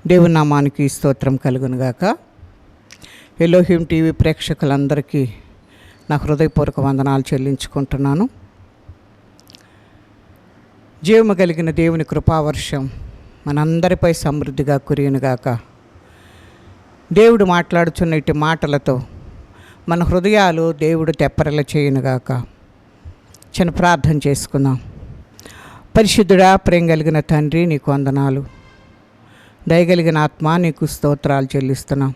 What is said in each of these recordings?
దేవుని నామానికి స్తోత్రం కలుగునుగాక. ఎలోహిం టీవీ ప్రేక్షకులందరికీ నా హృదయపూర్వక వందనాలు చెల్లించుకుంటున్నాను. జీవము కలిగిన దేవుని కృపావర్షం మనందరిపై సమృద్ధిగా కురియునుగాక. దేవుడు మాట్లాడుచున్న ఇటు మాటలతో మన హృదయాలు దేవుడు తెప్పరల చేయునుగాక. చిన్న ప్రార్థన చేసుకుందాం. పరిశుద్ధుడా, ప్రేమ కలిగిన తండ్రి, నీకు వందనాలు. దయగలిగిన ఆత్మ, నీకు స్తోత్రాలు చెల్లిస్తున్నాం.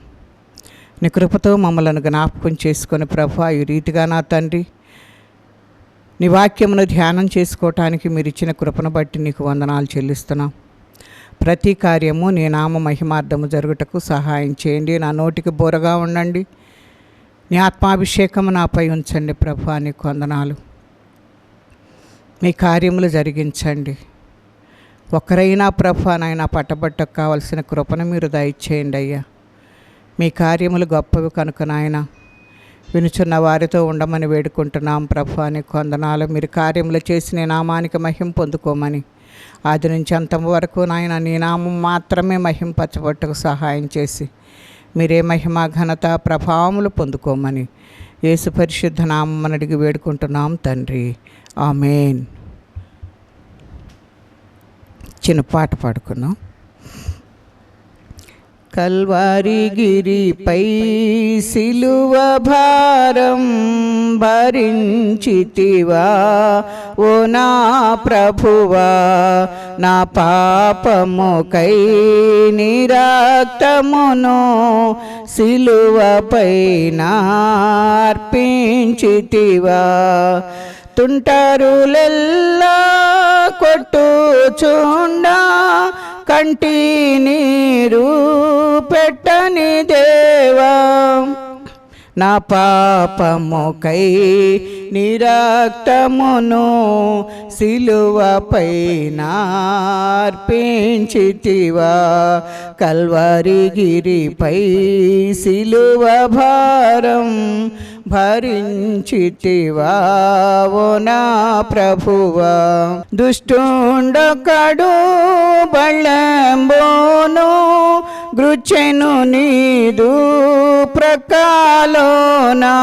నీ కృపతో మమ్మల్ని జ్ఞాపకం చేసుకొని ప్రభువా, ఈ రీతిగా నా తండ్రి నీ వాక్యమును ధ్యానం చేసుకోవటానికి మీరు ఇచ్చిన కృపను బట్టి నీకు వందనాలు చెల్లిస్తున్నాం. ప్రతి కార్యము నీ నామ మహిమార్థము జరుగుటకు సహాయం చేయండి. నా నోటికి బోరగా ఉండండి. నీ ఆత్మాభిషేకము నాపై ఉంచండి ప్రభువా, నీకు వందనాలు. మీ కార్యములు జరిగించండి. ఒక్కరైనా ప్రభువా నాయన పట్టబట్టకు కావలసిన కృపను మీరు దయచేయండి అయ్యా. మీ కార్యములు గొప్పవి కనుక నాయన వినుచున్న వారితో ఉండమని వేడుకుంటున్నాం ప్రభువా, నీకు వందనాలు. మీరు కార్యములు చేసి నీ నామానికి మహిమ పొందుకోమని, ఆది నుంచి అంతం వరకు నాయన నీ నామం మాత్రమే మహింపరచబట్టుకు సహాయం చేసి మీరే మహిమ ఘనత ప్రభావములు పొందుకోమని యేసు పరిశుద్ధ నామమున అడిగి వేడుకుంటున్నాం తండ్రి, ఆమేన్. చిన్న పాట పాడుకున్నాం. కల్వారి గిరిపై సిలువ భారం భరించితివా ఓ నా ప్రభువా, నా పాపముకై నీ రక్తమును సిలువపై అర్పించితివా. తుంటరులెల్లా కొట్టుచుండా కంటి నీరు పెట్టని దేవా, నా పాపముకై నీ రక్తమును సిలువపై అర్పించితివా. కల్వరి గిరిపై సిలువ భారం భరించితివా ఓ నా ప్రభువా. దుష్టుండొకడు బళ్ళెంబోను గృచ్చెను నీదు ప్రకాలోనా,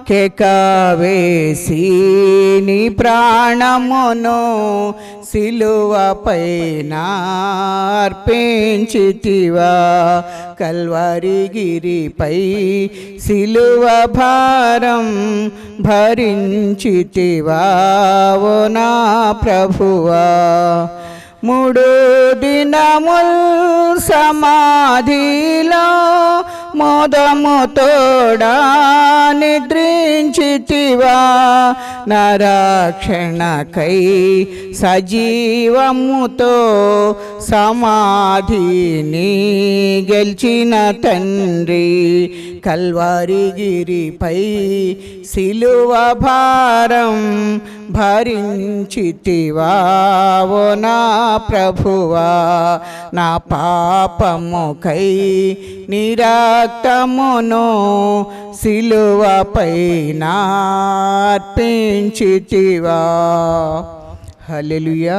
కేకవేసి నీ ప్రాణమును సిలువపై అర్పించితివా. కల్వరి గిరిపై సిలువ భారం భరించితివా ఓ నా ప్రభువా. 3 దినముల్ సమాధిలో మోదము తోడా నిద్రించితివా, నరక్షణకై సజీవముతో సమాధిని గెలిచిన తండ్రి. కల్వరి గిరిపై సిలువ భారం భరించితివా ఓ నా ప్రభువా, నా పాపముకై నీ రక్తమును సిలువపై అర్పించితివా. హల్లెలూయా.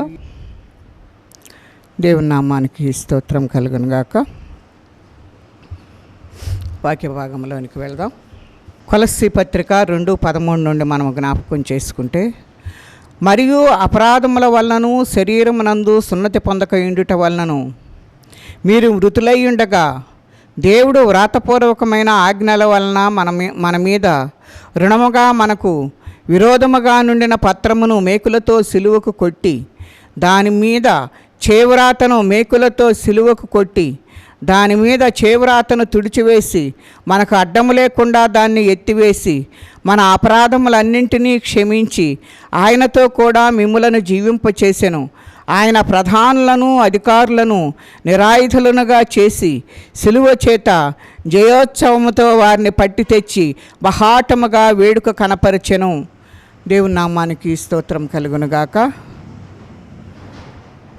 దేవుని నామానికి స్తోత్రం కలుగునుగాక. వాక్య భాగంలోనికి వెళదాం. కొలస్సీ పత్రిక 2:13 నుండి మనం జ్ఞాపకం చేసుకుంటే, మరియు అపరాధముల వలనను శరీరమునందు సున్నతి పొందక ఉండుట వలనను మీరు మృతులై ఉండగా దేవుడు వ్రాతపూర్వకమైన ఆజ్ఞల వలన మన మీద రుణముగా మనకు విరోధముగా నుండిన పత్రమును మేకులతో సిలువకు కొట్టి, దాని మీద చేవ్రాతను మేకులతో సిలువకు కొట్టి దాని మీద చేవ్రాతను తుడిచివేసి మనకు అడ్డము లేకుండా దాన్ని ఎత్తివేసి మన అపరాధములన్నింటినీ క్షమించి ఆయనతో కూడా మిమ్ములను జీవింపచేసెను. ఆయన ప్రధానులను అధికారులను నిరాయుధులనుగా చేసి సిలువ చేత జయోత్సవముతో వారిని పట్టి తెచ్చి బహాటముగా వేడుక కనపరచెను. దేవుని నామానికి స్తోత్రం కలుగునుగాక.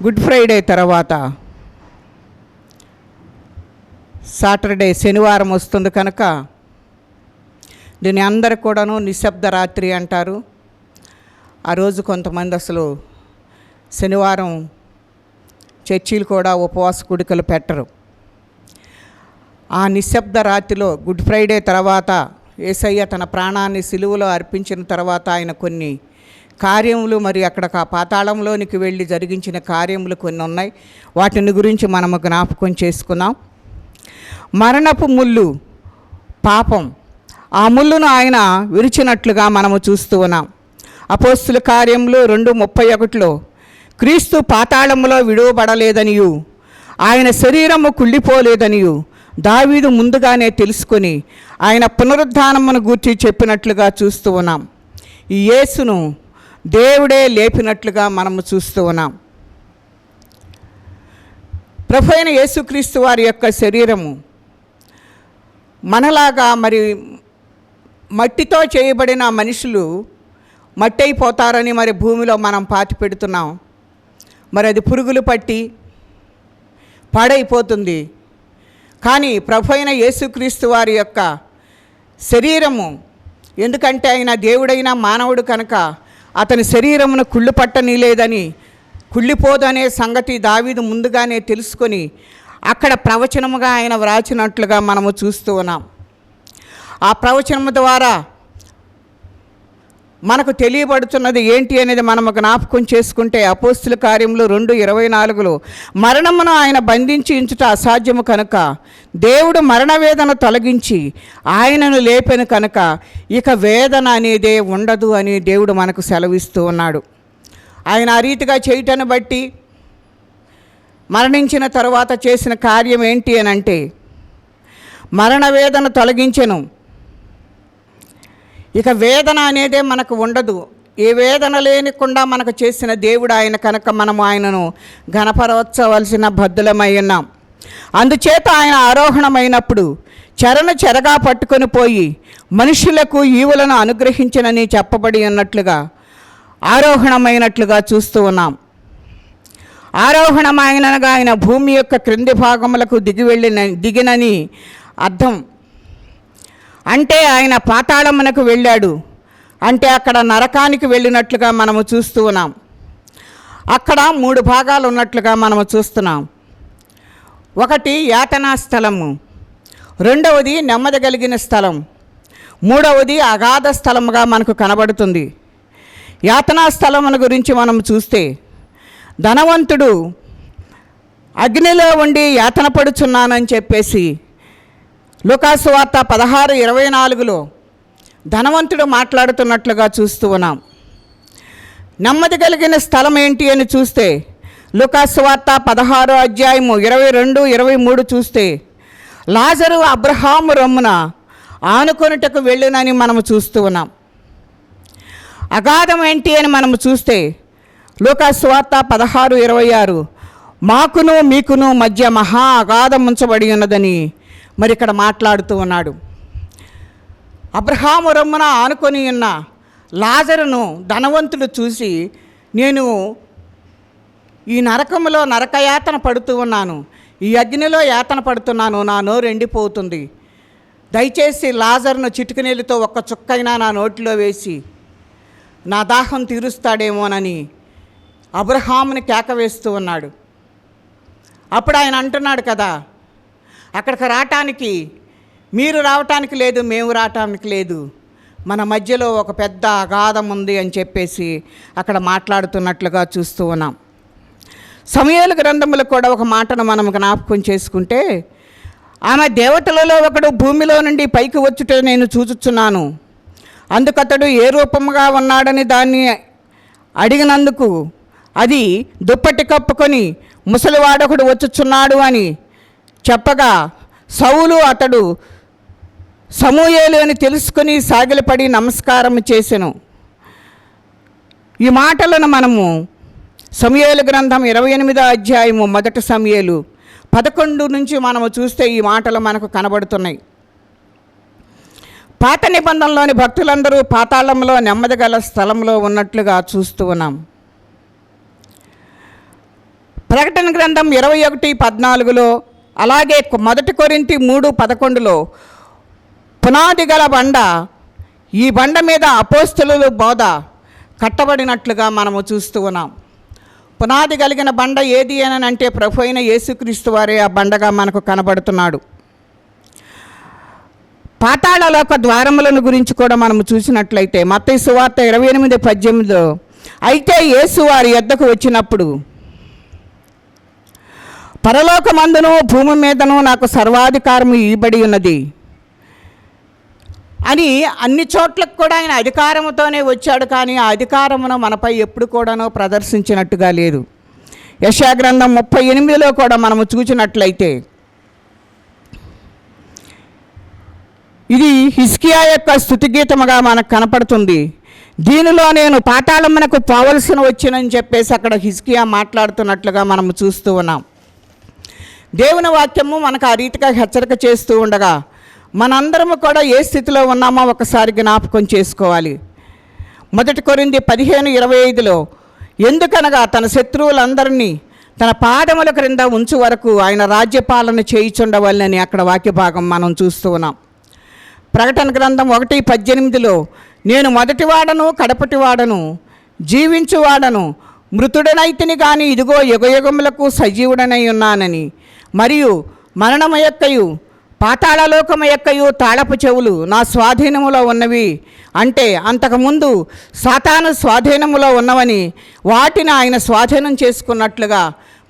గుడ్ ఫ్రైడే తర్వాత సాటర్డే శనివారం వస్తుంది కనుక దీన్ని అందరు కూడాను నిశ్శబ్ద రాత్రి అంటారు. ఆ రోజు కొంతమంది అసలు శనివారం చర్చీలు కూడా ఉపవాస కూడికలు పెట్టరు. ఆ నిశ్శబ్ద రాత్రిలో గుడ్ ఫ్రైడే తర్వాత యేసయ్య తన ప్రాణాన్ని సిలువలో అర్పించిన తర్వాత ఆయన కొన్ని కార్యములు మరి అక్కడ పాతాళంలోనికి వెళ్ళి జరిగించిన కార్యములు కొన్ని ఉన్నాయి. వాటిని గురించి మనము జ్ఞాపకం చేసుకున్నాం. మరణపు ముళ్ళు పాపం, ఆ ముళ్ళును ఆయన విరిచినట్లుగా మనము చూస్తూ ఉన్నాం. అపోస్తుల కార్యములు 2:31 క్రీస్తు పాతాళములో విడువబడలేదనియు ఆయన శరీరము కుళ్ళిపోలేదనియు దావీదు ముందుగానే తెలుసుకొని ఆయన పునరుద్ధానమును గూర్చి చెప్పినట్లుగా చూస్తూ ఉన్నాం. ఈ యేసును దేవుడే లేపినట్లుగా మనము చూస్తూ ఉన్నాం. ప్రభు అయిన యేసుక్రీస్తు వారి యొక్క శరీరము మనలాగా మరి మట్టితో చేయబడిన మనుషులు మట్టి అయిపోతారని మరి భూమిలో మనం పాతి పెడుతున్నాం. మరి అది పురుగులు పట్టి పాడైపోతుంది. కానీ ప్రభు అయిన యేసుక్రీస్తు వారి యొక్క శరీరము, ఎందుకంటే ఆయన దేవుడైన మానవుడు కనుక అతని శరీరమును కుళ్ళు పట్టనీలేదని, కుళ్ళిపోదనే సంగతి దావీదు ముందుగానే తెలుసుకొని అక్కడ ప్రవచనముగా ఆయన వ్రాచినట్లుగా మనము చూస్తూ ఉన్నాం. ఆ ప్రవచనము ద్వారా మనకు తెలియబడుతున్నది ఏంటి అనేది మనము జ్ఞాపకం చేసుకుంటే అపోస్తుల కార్యములు 2:24 మరణమును ఆయన బంధించి ఉంచుట అసాధ్యము కనుక దేవుడు మరణ వేదన తొలగించి ఆయనను లేపెను కనుక ఇక వేదన అనేదే ఉండదు అని దేవుడు మనకు సెలవిస్తూ ఉన్నాడు. ఆయన ఆ రీతిగా చేయటాన్ని బట్టి మరణించిన తరువాత చేసిన కార్యం ఏంటి అని అంటే మరణ వేదన తొలగించెను. ఇక వేదన అనేదే మనకు ఉండదు. ఏ వేదన లేనికుండా మనకు చేసిన దేవుడు ఆయన కనుక మనము ఆయనను ఘనపరచవలసిన బద్ధులమై ఉన్నాం. అందుచేత ఆయన ఆరోహణమైనప్పుడు చెరను చెరగా పట్టుకొని పోయి మనుషులకు ఈవులను అనుగ్రహించనని చెప్పబడి ఉన్నట్లుగా ఆరోహణమైనట్లుగా చూస్తూ ఉన్నాం. ఆరోహణమైనగా ఆయన భూమి యొక్క క్రింది భాగములకు దిగినని అర్థం. అంటే ఆయన పాతాళమునకు వెళ్ళాడు, అంటే అక్కడ నరకానికి వెళ్ళినట్లుగా మనము చూస్తూ ఉన్నాం. అక్కడ 3 భాగాలు ఉన్నట్లుగా మనము చూస్తున్నాం. ఒకటి యాతనా స్థలము, రెండవది నెమ్మది కలిగిన స్థలం, మూడవది అగాధ స్థలముగా మనకు కనబడుతుంది. యాతనా స్థలమును గురించి మనం చూస్తే ధనవంతుడు అగ్నిలో ఉండి యాతన పడుచున్నానని చెప్పేసి లూకాసు వార్త 16:24 ధనవంతుడు మాట్లాడుతున్నట్లుగా చూస్తూ ఉన్నాం. నెమ్మది కలిగిన స్థలం ఏంటి అని చూస్తే లూకాసు వార్త 16:22-23 చూస్తే లాజరు అబ్రహాము రొమ్మున ఆనుకొనుటకు వెళ్ళునని మనము చూస్తూ ఉన్నాం. అగాధం ఏంటి అని మనము చూస్తే లూకాసు వార్త 16:26 మాకును మీకును మధ్య మహా అగాధం ఉంచబడి ఉన్నదని మరి ఇక్కడ మాట్లాడుతూ ఉన్నాడు. అబ్రహాము రొమ్మున ఆనుకొని ఉన్న లాజరును ధనవంతుడు చూసి, నేను ఈ నరకములో నరకయాతన పడుతూ ఉన్నాను, ఈ అగ్నిలో యాతన పడుతున్నాను, నా నోరు ఎండిపోతుంది, దయచేసి లాజరును చిటికనీళ్ళతో ఒక్క చుక్కైనా నా నోటిలో వేసి నా దాహం తీరుస్తాడేమోనని అబ్రహాముని కేక వేస్తూ ఉన్నాడు. అప్పుడు ఆయన అంటున్నాడు కదా, అక్కడికి రావటానికి మీరు రావటానికి లేదు, మేము రావటానికి లేదు, మన మధ్యలో ఒక పెద్ద అగాధం ఉంది అని చెప్పేసి అక్కడ మాట్లాడుతున్నట్లుగా చూస్తూ ఉన్నాం. సమూయేలు గ్రంథములో కూడా ఒక మాటను మనం జ్ఞాపకం చేసుకుంటే, ఆమె దేవతలలో ఒకడు భూమిలో నుండి పైకి వచ్చుట నేను చూచుచున్నాను, అందుకతడు ఏ రూపముగా ఉన్నాడని దాన్ని అడిగినందుకు అది దుప్పటి కప్పుకొని ముసలివాడొకడు వచ్చుచున్నాడు అని చెప్పగా సౌలు అతడు సమూయేలు అని తెలుసుకొని సాగిలపడి నమస్కారం చేసెను. ఈ మాటలను మనము సమూయేలు గ్రంథం 28వ అధ్యాయము 1 సమూయేలు 11 నుంచి మనము చూస్తే ఈ మాటలు మనకు కనబడుతున్నాయి. పాత నిబంధనలోని భక్తులందరూ పాతాళంలో నెమ్మది గల స్థలంలో ఉన్నట్లుగా చూస్తూ ఉన్నాం. ప్రకటన గ్రంథం 21:14 అలాగే 1 కొరింథీ 3:11 పునాది గల బండ, ఈ బండ మీద అపోస్తలుల బోధ కట్టబడినట్లుగా మనము చూస్తూ ఉన్నాం. పునాది కలిగిన బండ ఏది అని అంటే ప్రభు అయిన యేసుక్రీస్తు వారే ఆ బండగా మనకు కనబడుతున్నాడు. పాతాళలోక ద్వారములను గురించి కూడా మనము చూసినట్లయితే మత్తయి సువార్త 28:18 అయితే యేసు వారి యొద్దకు వచ్చినప్పుడు పరలోకమందును భూమి మీదను నాకు సర్వాధికారము ఇవ్వబడి ఉన్నది అని అన్ని చోట్లకు కూడా ఆయన అధికారంతోనే వచ్చాడు. కానీ ఆ అధికారమును మనపై ఎప్పుడు కూడానో ప్రదర్శించినట్టుగా లేదు. యెషయా గ్రంథం 38లో కూడా మనము చూసినట్లయితే ఇది హిజ్కియా యొక్క స్తుతిగీతముగా మనకు కనపడుతుంది. దీనిలో నేను పాతాళమునకు పోవలసిన వచ్చినని చెప్పేసి అక్కడ హిజ్కియా మాట్లాడుతున్నట్లుగా మనము చూస్తూ ఉన్నాం. దేవుని వాక్యము మనకు ఆ రీతిగా హెచ్చరిక చేస్తూ ఉండగా మనందరము కూడా ఏ స్థితిలో ఉన్నామో ఒకసారి జ్ఞాపకం చేసుకోవాలి. 1 కొరింథీ 15:25లో ఎందుకనగా తన శత్రువులందరినీ తన పాదముల క్రింద ఉంచు వరకు ఆయన రాజ్యపాలన చేయుచుండవల్లని అక్కడ వాక్య భాగం మనం చూస్తూ ఉన్నాం. ప్రకటన గ్రంథం 1:18లో నేను మొదటివాడను కడపటివాడను జీవించువాడను మృతుడనైతిని కానీ ఇదిగో యుగయుగములకు సజీవుడనై ఉన్నానని మరియు మరణము యొక్కయు పాతాళలోకము యొక్కయు తాళపు చెవులు నా స్వాధీనములో ఉన్నవి అంటే అంతకుముందు సాతాను స్వాధీనములో ఉన్నవని వాటిని ఆయన స్వాధీనం చేసుకున్నట్లుగా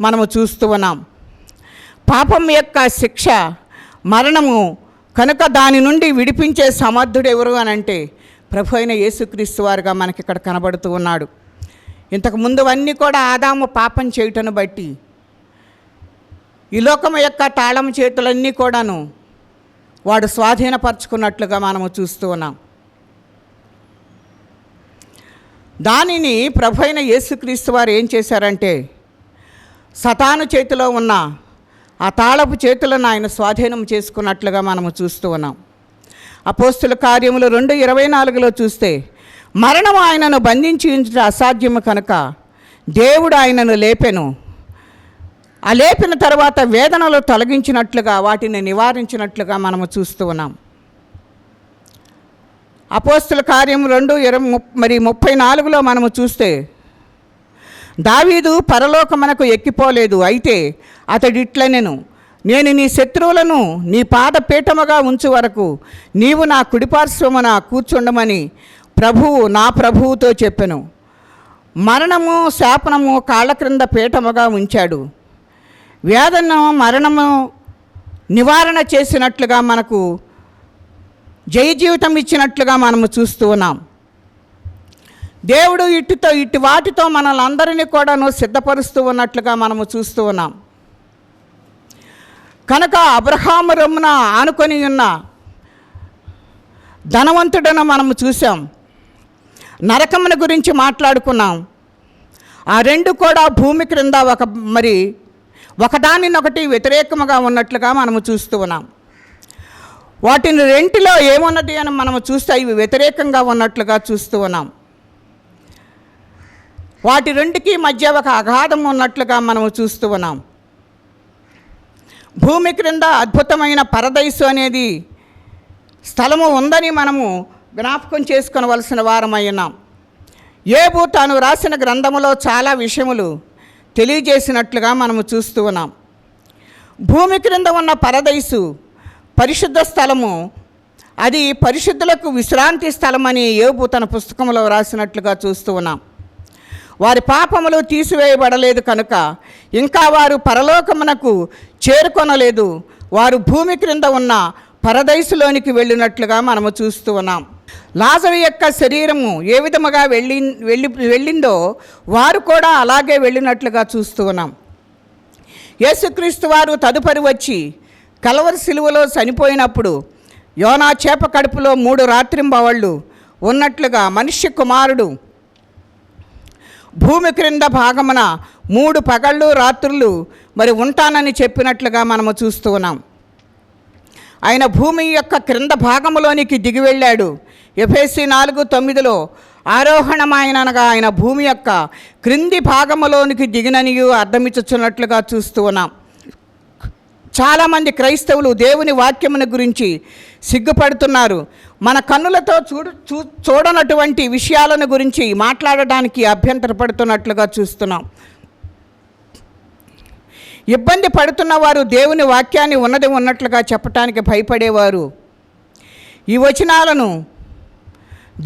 మనము చూస్తూ ఉన్నాం. పాపం యొక్క శిక్ష మరణము కనుక దాని నుండి విడిపించే సమర్థుడు ఎవరు అని అంటే ప్రభు అయిన యేసుక్రీస్తు వారుగా మనకి ఇక్కడ కనబడుతూ ఉన్నాడు. ఇంతకుముందు అన్నీ కూడా ఆదాము పాపం చేయటను బట్టి ఈ లోకము యొక్క తాళం చేతులన్నీ కూడాను వాడు స్వాధీనపరచుకున్నట్లుగా మనము చూస్తూ ఉన్నాం. దానిని ప్రభు అయిన యేసుక్రీస్తు వారు ఏం చేశారంటే సతాను చేతిలో ఉన్న ఆ తాళపు చేతులను ఆయన స్వాధీనం చేసుకున్నట్లుగా మనము చూస్తూ ఉన్నాం. అపోస్తుల కార్యములు 2:24లో చూస్తే మరణం ఆయనను బంధించి ఉంచుట అసాధ్యము కనుక దేవుడు ఆయనను లేపెను. ఆ లేపిన తర్వాత వేదనలు తొలగించినట్లుగా వాటిని నివారించినట్లుగా మనము చూస్తూ ఉన్నాం. అపోస్తుల కార్యం 2:34లో మనము చూస్తే దావీదు పరలోకమునకు ఎక్కిపోలేదు, అయితే అతడిట్లనెను నేను నీ శత్రువులను నీ పాదపీఠముగా ఉంచు వరకు నీవు నా కుడిపార్శ్వమున కూర్చుండమని ప్రభువు నా ప్రభువుతో చెప్పెను. మరణము శాపనము కాళ్ళ క్రింద పీఠముగా ఉంచాడు. వేదన మరణము నివారణ చేసినట్లుగా మనకు జయ జీవితం ఇచ్చినట్లుగా మనము చూస్తూ ఉన్నాం. దేవుడు ఇటు వాటితో మనల్ని అందరినీ కూడాను సిద్ధపరుస్తూ ఉన్నట్లుగా మనము చూస్తూ ఉన్నాం. కనుక అబ్రహాము రొమ్మున ఆనుకొని ఉన్న ధనవంతుడను మనము చూసాం. నరకమును గురించి మాట్లాడుకున్నాం. ఆ రెండు కూడా భూమి క్రింద ఒకదానినొకటి వ్యతిరేకముగా ఉన్నట్లుగా మనము చూస్తూ ఉన్నాం. వాటిని రెంటిలో ఏమున్నది అని మనము చూస్తే ఇవి వ్యతిరేకంగా ఉన్నట్లుగా చూస్తూ ఉన్నాం. వాటి రెండుకి మధ్య ఒక అగాధం ఉన్నట్లుగా మనము చూస్తూ ఉన్నాం. భూమి క్రింద అద్భుతమైన పరదైసు అనేది స్థలము ఉందని మనము జ్ఞాపకం చేసుకొనవలసిన వారమై ఉన్నాం. యోబు తాను రాసిన గ్రంథములో చాలా విషయములు తెలియజేసినట్లుగా మనము చూస్తూ ఉన్నాం. భూమి క్రింద ఉన్న పరదైసు పరిశుద్ధ స్థలము, అది పరిశుద్ధులకు విశ్రాంతి స్థలమని యోబు తన పుస్తకంలో రాసినట్లుగా చూస్తూ ఉన్నాం. వారి పాపములు తీసివేయబడలేదు కనుక ఇంకా వారు పరలోకమునకు చేరుకొనలేదు. వారు భూమి క్రింద ఉన్న పరదైసులోనికి వెళ్ళినట్లుగా మనము చూస్తూ ఉన్నాం. లాజరు యొక్క శరీరము ఏ విధముగా వెళ్ళిందో వారు కూడా అలాగే వెళ్ళినట్లుగా చూస్తూ ఉన్నాం. యేసుక్రీస్తు వారు తదుపరి వచ్చి కల్వరి సిలువలో చనిపోయినప్పుడు యోనా చేప కడుపులో 3 రాత్రింబవళ్ళు ఉన్నట్లుగా మనుష్య కుమారుడు భూమి క్రింద భాగమున 3 పగళ్ళు రాత్రులు ఉంటానని చెప్పినట్లుగా మనము చూస్తూ ఉన్నాం. ఆయన భూమి యొక్క క్రింద భాగములోనికి దిగి వెళ్ళాడు. ఎఫెసీ 4:9లో ఆరోహణమాయనగా ఆయన భూమి యొక్క క్రింది భాగములోనికి దిగిననియు అర్థమిచ్చుచున్నట్లుగా చూస్తూ ఉన్నాం. చాలామంది క్రైస్తవులు దేవుని వాక్యమును గురించి సిగ్గుపడుతున్నారు. మన కన్నులతో చూడనటువంటి విషయాలను గురించి మాట్లాడడానికి అభ్యంతరపడుతున్నట్లుగా చూస్తున్నాం. ఇబ్బంది పడుతున్న వారు దేవుని వాక్యాన్ని ఉన్నట్లుగా చెప్పటానికి భయపడేవారు ఈ వచనాలను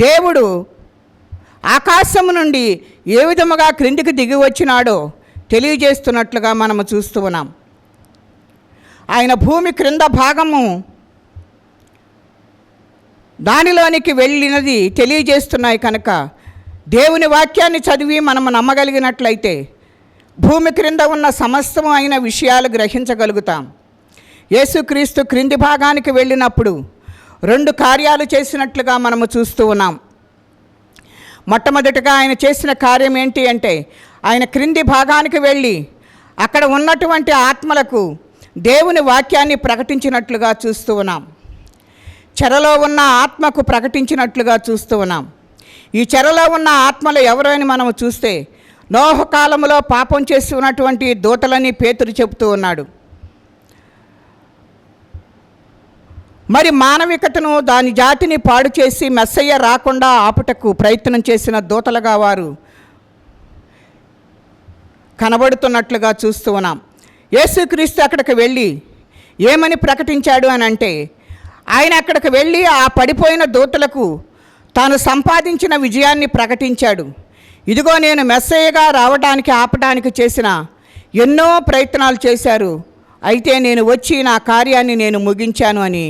దేవుడు ఆకాశము నుండి ఏ విధముగా క్రిందికి దిగి వచ్చినాడో తెలియజేస్తున్నట్లుగా మనము చూస్తూ ఉన్నాం. ఆయన భూమి క్రింద భాగము దానిలోనికి వెళ్ళినది తెలియజేస్తున్నాయి కనుక దేవుని వాక్యాన్ని చదివి మనము నమ్మగలిగినట్లయితే భూమి క్రింద ఉన్న సమస్తము అయిన విషయాలు గ్రహించగలుగుతాం. యేసుక్రీస్తు క్రింది భాగానికి వెళ్ళినప్పుడు 2 కార్యాలు చేసినట్లుగా మనము చూస్తూ ఉన్నాం. మొట్టమొదటిగా ఆయన చేసిన కార్యం ఏంటి అంటే, ఆయన క్రింది భాగానికి వెళ్ళి అక్కడ ఉన్నటువంటి ఆత్మలకు దేవుని వాక్యాన్ని ప్రకటించినట్లుగా చూస్తూ ఉన్నాం. చెరలో ఉన్న ఆత్మకు ప్రకటించినట్లుగా చూస్తూ ఉన్నాం. ఈ చెరలో ఉన్న ఆత్మలు ఎవరు అని మనము చూస్తే, నోహు కాలంలో పాపం చేసి ఉన్నటువంటి దూతలని పేతురు చెబుతూ ఉన్నాడు. మరి మానవికతను దాని జాతిని పాడు చేసి మెస్సయ్య రాకుండా ఆపుటకు ప్రయత్నం చేసిన దూతలుగా వారు కనబడుతున్నట్లుగా చూస్తూ ఉన్నాం. యేసుక్రీస్తు అక్కడికి వెళ్ళి ఏమని ప్రకటించాడు అని అంటే, ఆయన అక్కడికి వెళ్ళి ఆ పడిపోయిన దూతలకు తాను సంపాదించిన విజయాన్ని ప్రకటించాడు. ఇదిగో నేను మెస్సయ్యగా రావడానికి ఆపడానికి చేసిన ఎన్నో ప్రయత్నాలు చేశారు, అయితే నేను వచ్చి నా కార్యాన్ని నేను ముగించాను అని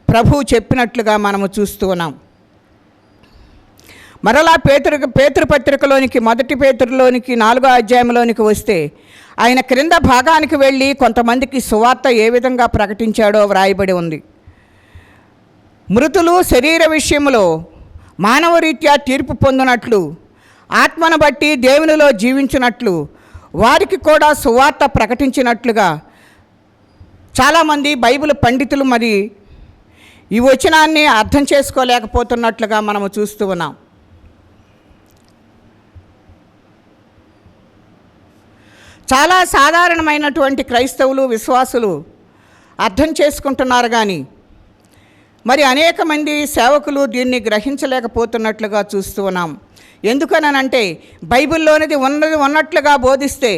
ప్రభువు చెప్పినట్లుగా మనము చూస్తూ ఉన్నాం. మరలా పేతురు పత్రికలోనికి 1 పేతురులోనికి 4వ అధ్యాయంలోనికి వస్తే, ఆయన క్రింద భాగానికి వెళ్ళి కొంతమందికి సువార్త ఏ విధంగా ప్రకటించాడో వ్రాయబడి ఉంది. మృతులు శరీర విషయంలో మానవ రీత్యా తీర్పు పొందినట్లు, ఆత్మను బట్టి దేవునిలో జీవించినట్లు వారికి కూడా సువార్త ప్రకటించినట్లుగా చాలామంది బైబిల్ పండితులు మరి ఈ వచనాన్ని అర్థం చేసుకోలేకపోతున్నట్లుగా మనము చూస్తూ ఉన్నాం. చాలా సాధారణమైనటువంటి క్రైస్తవులు విశ్వాసులు అర్థం చేసుకుంటున్నారు, కానీ మరి అనేక మంది సేవకులు దీన్ని గ్రహించలేకపోతున్నట్లుగా చూస్తూ ఉన్నాం. ఎందుకనంటే బైబిల్లోనిది ఉన్నట్లుగా బోధిస్తే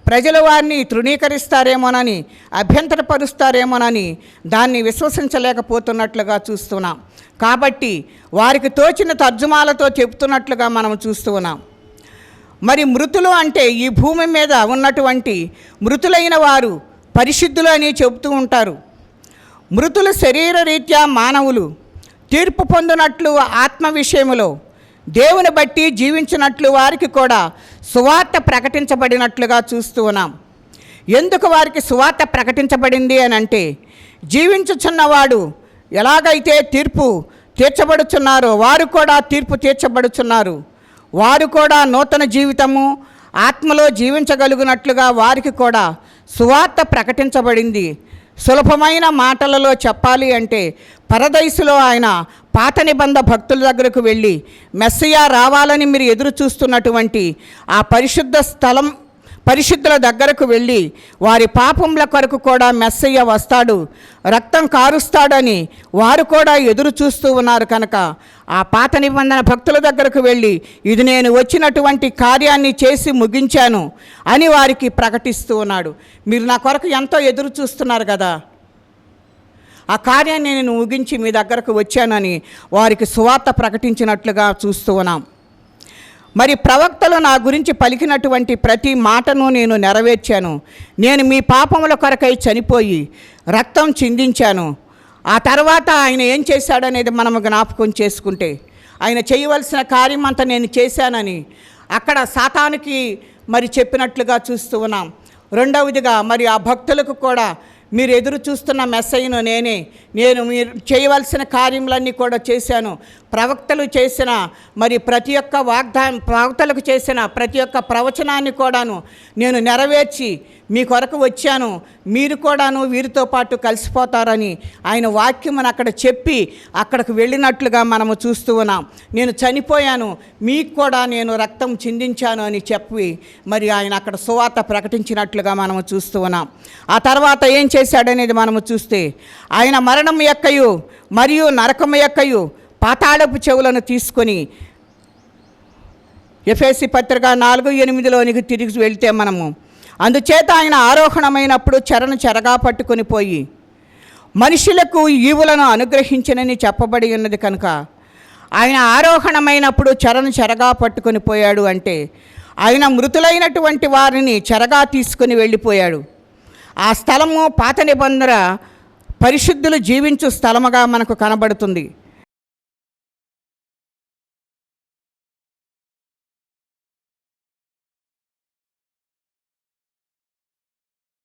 ప్రజలు వారిని తృణీకరిస్తారేమోనని, అభ్యంతరపరుస్తారేమోనని దాన్ని విశ్వసించలేకపోతున్నట్లుగా చూస్తున్నాం. కాబట్టి వారికి తోచిన తర్జుమాలతో చెప్తున్నట్లుగా మనం చూస్తూ ఉన్నాం. మరి మృతులు అంటే ఈ భూమి మీద ఉన్నటువంటి మృతులైన వారు పరిశుద్ధులు అని చెబుతూ ఉంటారు. మృతులు శరీర రీత్యా మానవులు తీర్పు పొందినట్లు ఆత్మ విషయములో దేవుని బట్టి జీవించినట్లు వారికి కూడా సువార్త ప్రకటించబడినట్లుగా చూస్తూ ఉన్నాం. ఎందుకు వారికి సువార్త ప్రకటించబడింది అని అంటే, జీవించుచున్నవాడు ఎలాగైతే తీర్పు తీర్చబడుచున్నారో వారు కూడా తీర్పు తీర్చబడుచున్నారు. వారు కూడా నూతన జీవితము ఆత్మలో జీవించగలిగినట్లుగా వారికి కూడా సువార్త ప్రకటించబడింది. సులభమైన మాటలలో చెప్పాలి అంటే, పరదైసులో ఆయన పాత నిబంధ భక్తుల దగ్గరకు వెళ్ళి మెస్సయ్య రావాలని మీరు ఎదురు చూస్తున్నటువంటి ఆ పరిశుద్ధుల దగ్గరకు వెళ్ళి వారి పాపముల కొరకు కూడా మెస్సయ్య వస్తాడు, రక్తం కారుస్తాడని వారు కూడా ఎదురు చూస్తూ ఉన్నారు. కనుక ఆ పాత నిబంధన భక్తుల దగ్గరకు వెళ్ళి ఇది నేను వచ్చినటువంటి కార్యాన్ని చేసి ముగించాను అని వారికి ప్రకటిస్తూ ఉన్నాడు. మీరు నా కొరకు ఎంతో ఎదురు చూస్తున్నారు కదా, ఆ కార్యాన్ని నేను ముగించి మీ దగ్గరకు వచ్చానని వారికి సువార్త ప్రకటించినట్లుగా చూస్తూ ఉన్నాం. మరి ప్రవక్తలు నా గురించి పలికినటువంటి ప్రతి మాటను నేను నెరవేర్చాను. నేను మీ పాపముల కొరకై చనిపోయి రక్తం చిందించాను. ఆ తర్వాత ఆయన ఏం చేశాడనేది మనము జ్ఞాపకం చేసుకుంటే, ఆయన చేయవలసిన కార్యం అంతా నేను చేశానని అక్కడ సాతానుకి మరి చెప్పినట్లుగా చూస్తూ ఉన్నాం. రెండవదిగా మరి ఆ భక్తులకు కూడా మీరు ఎదురు చూస్తున్న మెస్సయ్యను నేను మీరు చేయవలసిన కార్యములన్నీ కూడా చేశాను. ప్రవక్తలు చేసిన మరి ప్రవక్తలకు చేసిన ప్రతి ఒక్క ప్రవచనాన్ని కూడాను నేను నెరవేర్చి మీ కొరకు వచ్చాను, మీరు కూడాను వీరితో పాటు కలిసిపోతారని ఆయన వాక్యమును అక్కడ చెప్పి అక్కడికి వెళ్ళినట్లుగా మనము చూస్తూ ఉన్నాం. నేను చనిపోయాను, మీకు కూడా నేను రక్తం చిందించాను అని చెప్పి మరి ఆయన అక్కడ సువార్త ప్రకటించినట్లుగా మనము చూస్తూ ఉన్నాం. ఆ తర్వాత ఏం చేశాడనేది మనము చూస్తే, ఆయన మరణం యొక్కయు మరియు నరకము యొక్కయు పాతాళపు చెవులను తీసుకొని ఎఫెసీ పత్రిక 4:8లోనికి తిరిగి వెళ్తే మనము, అందుచేత ఆయన ఆరోహణమైనప్పుడు చెరగా పట్టుకొని పోయి మనుషులకు ఈవులను అనుగ్రహించనని చెప్పబడి ఉన్నది కనుక ఆయన ఆరోహణమైనప్పుడు చెరను చెరగా పట్టుకొని పోయాడు అంటే ఆయన మృతులైనటువంటి వారిని చెరగా తీసుకుని వెళ్ళిపోయాడు. ఆ స్థలము పాత నిబంధన పరిశుద్ధులు జీవించు స్థలముగా మనకు కనబడుతుంది.